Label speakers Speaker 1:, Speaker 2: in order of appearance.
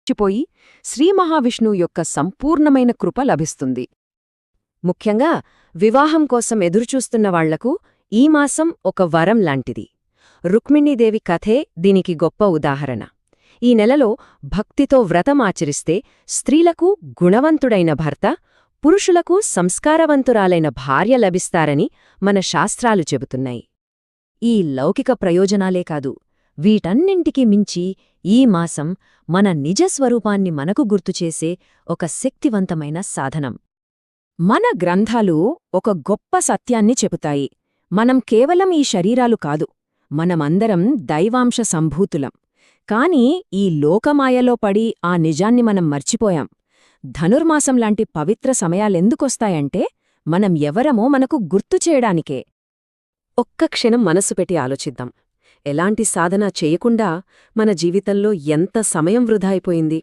Speaker 1: చిపోయి శ్రీమహావిష్ణువు యొక్క సంపూర్ణమైన కృప లభిస్తుంది. ముఖ్యంగా వివాహం కోసం ఎదురుచూస్తున్న వాళ్లకు ఈ మాసం ఒక వరం లాంటిది. రుక్మిణీదేవి కథే దీనికి గొప్ప ఉదాహరణ. ఈ నెలలో భక్తితో వ్రతమాచరిస్తే స్త్రీలకు గుణవంతుడైన భర్త, పురుషులకు సంస్కారవంతురాలైన భార్య లభిస్తారని మన శాస్త్రాలు చెబుతున్నాయి. ఈ లౌకిక ప్రయోజనాలే కాదు, వీటన్నింటికీ మించి ఈ మాసం మన నిజస్వరూపాన్ని మనకు గుర్తుచేసే ఒక శక్తివంతమైన సాధనం. మన గ్రంథాలు ఒక గొప్ప సత్యాన్ని చెబుతాయి. మనం కేవలం ఈ శరీరాలు కాదు, మనమందరం దైవాంశ సంభూతులం. కాని ఈ లోకమాయలో పడి ఆ నిజాన్ని మనం మర్చిపోయాం. ధనుర్మాసంలాంటి పవిత్ర సమయాలెందుకొస్తాయంటే మనం ఎవరమో మనకు గుర్తుచేయడానికే. ఒక్క క్షణం మనసు పెట్టి ఆలోచిద్దాం. ఎలాంటి సాధన చేయకుండా మన జీవితంలో ఎంత సమయం వృధా అయిపోయింది.